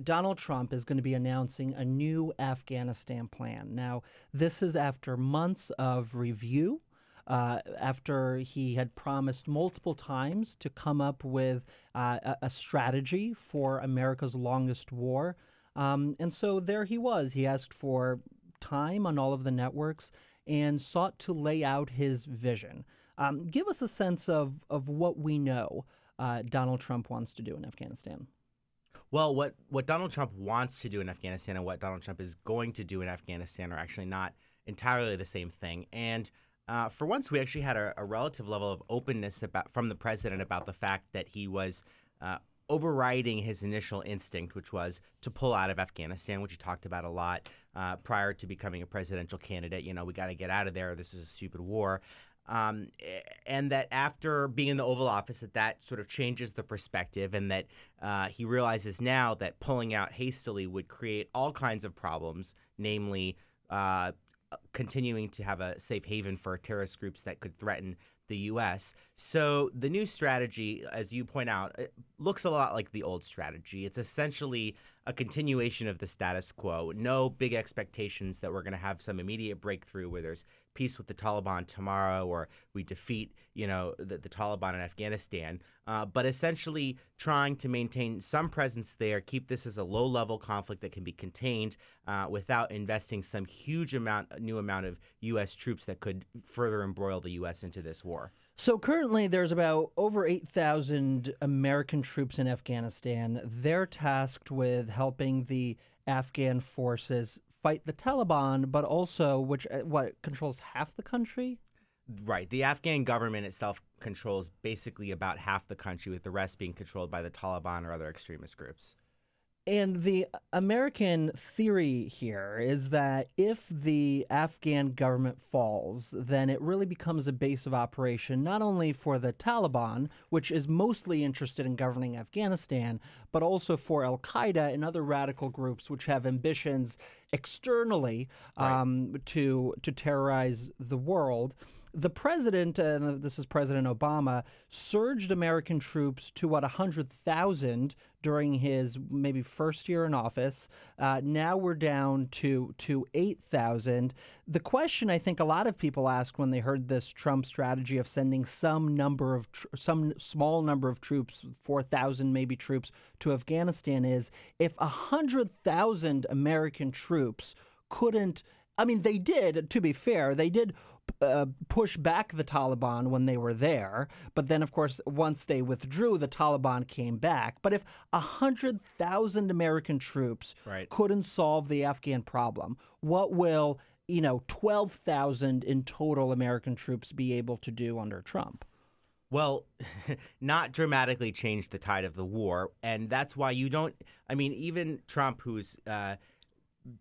Donald Trump is going to be announcing a new Afghanistan plan. Now, this is after months of review, after he had promised multiple times to come up with a strategy for America's longest war. And so there he was. He asked for time on all of the networks and sought to lay out his vision. Give us a sense of what we know Donald Trump wants to do in Afghanistan. Well, what Donald Trump wants to do in Afghanistan and what Donald Trump is going to do in Afghanistan are actually not entirely the same thing. And for once, we actually had a relative level of openness from the president about the fact that he was overriding his initial instinct, which was to pull out of Afghanistan, which he talked about a lot prior to becoming a presidential candidate. We got to get out of there. This is a stupid war. And that after being in the Oval Office, that sort of changes the perspective, and that he realizes now that pulling out hastily would create all kinds of problems, namely continuing to have a safe haven for terrorist groups that could threaten the U.S. So the new strategy, as you point out, it looks a lot like the old strategy. It's essentially a continuation of the status quo. No big expectations that we're going to have some immediate breakthrough where there's peace with the Taliban tomorrow or we defeat, the Taliban in Afghanistan. But essentially trying to maintain some presence there, keep this as a low-level conflict that can be contained without investing some huge new amount of U.S. troops that could further embroil the U.S. into this war. So currently there's about over 8,000 American troops in Afghanistan. They're tasked with helping the Afghan forces fight the Taliban, but also which controls half the country? Right. The Afghan government itself controls basically about half the country, with the rest being controlled by the Taliban or other extremist groups. And the American theory here is that if the Afghan government falls, then it really becomes a base of operation not only for the Taliban, which is mostly interested in governing Afghanistan, but also for al-Qaeda and other radical groups which have ambitions externally to terrorize the world. The president, this is President Obama, surged American troops to 100,000 during his maybe first year in office. Now we're down to 8,000. The question I think a lot of people asked when they heard this Trump strategy of sending some small number of troops, 4,000 maybe troops to Afghanistan, is if 100,000 American troops couldn't. I mean, they did, to be fair, they did push back the Taliban when they were there. But then, of course, once they withdrew, the Taliban came back. But if 100,000 American troops couldn't solve the Afghan problem, what will, 12,000 in total American troops be able to do under Trump? Well, not dramatically change the tide of the war. And that's why even Trump, who's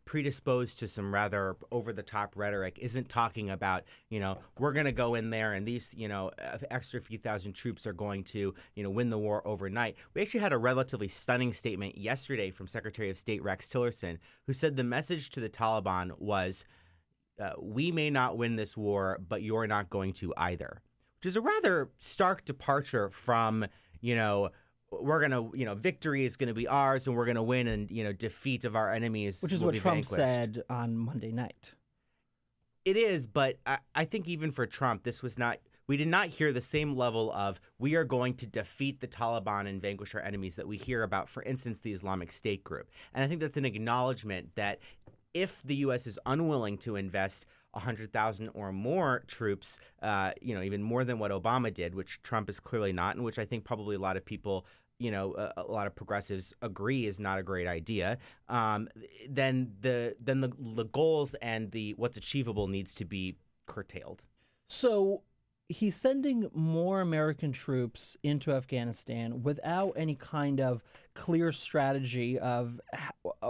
predisposed to some rather over-the-top rhetoric, isn't talking about, we're going to go in there and these, extra few thousand troops are going to, win the war overnight. We actually had a relatively stunning statement yesterday from Secretary of State Rex Tillerson, who said the message to the Taliban was, we may not win this war, but you're not going to either, which is a rather stark departure from, we're going to, victory is going to be ours and we're going to win, and, defeat of our enemies which is what Trump said on Monday night. It is, but I think even for Trump, we did not hear the same level of we are going to defeat the Taliban and vanquish our enemies that we hear about, for instance, the Islamic State group. And I think that's an acknowledgement that if the U.S. is unwilling to invest 100,000 or more troops, even more than what Obama did, which Trump is clearly not, and which I think probably a lot of people, a lot of progressives agree is not a great idea, then the goals and what's achievable needs to be curtailed. So he's sending more American troops into Afghanistan without any kind of clear strategy of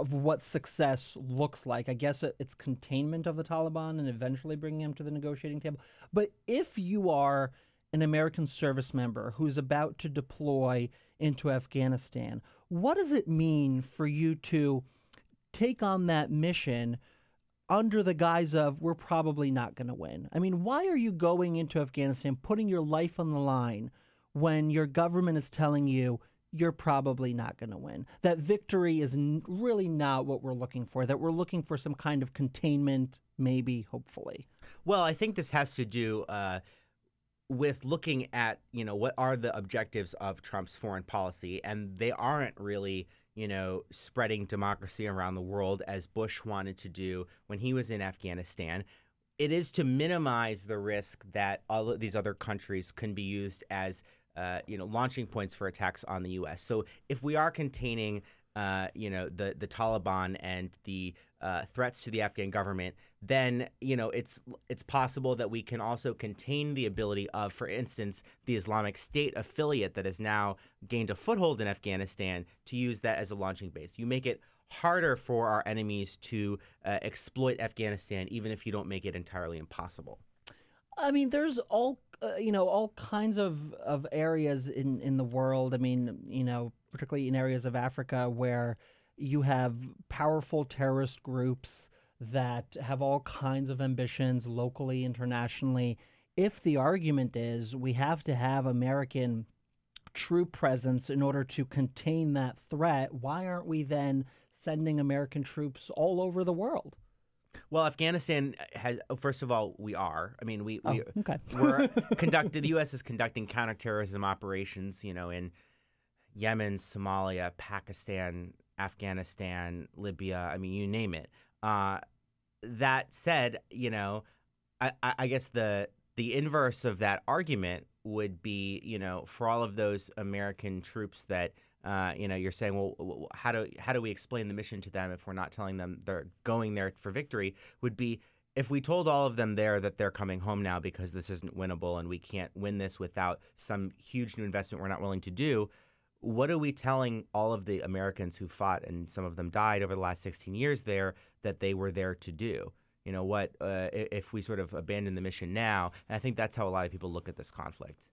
what success looks like. I guess it's containment of the Taliban and eventually bringing them to the negotiating table. But if you are an American service member who's about to deploy into Afghanistan, what does it mean for you to take on that mission under the guise of we're probably not going to win? I mean, why are you going into Afghanistan, putting your life on the line when your government is telling you you're probably not going to win. That victory is really not what we're looking for, that we're looking for some kind of containment, maybe, hopefully. Well, I think this has to do with looking at, what are the objectives of Trump's foreign policy, and they aren't really, spreading democracy around the world as Bush wanted to do when he was in Afghanistan. It is to minimize the risk that all of these other countries can be used as, launching points for attacks on the U.S. So if we are containing, the Taliban and the threats to the Afghan government, then it's possible that we can also contain the ability of, for instance, the Islamic State affiliate that has now gained a foothold in Afghanistan to use that as a launching base. You make it harder for our enemies to exploit Afghanistan, even if you don't make it entirely impossible. I mean, there's all kinds of areas in the world. I mean, particularly in areas of Africa where you have powerful terrorist groups that have all kinds of ambitions locally, internationally. If the argument is we have to have American troop presence in order to contain that threat, why aren't we then sending American troops all over the world? Well, Afghanistan has, first of all, we are. I mean, Okay. the U.S. is conducting counterterrorism operations, in Yemen, Somalia, Pakistan, Afghanistan, Libya. I mean, you name it. That said, I guess the inverse of that argument would be, for all of those American troops that, you're saying, well, how do we explain the mission to them if we're not telling them they're going there for victory? Would be if we told all of them there that they're coming home now because this isn't winnable and we can't win this without some huge new investment we're not willing to do. What are we telling all of the Americans who fought, and some of them died over the last 16 years there, that they were there to do? If we sort of abandon the mission now? And I think that's how a lot of people look at this conflict.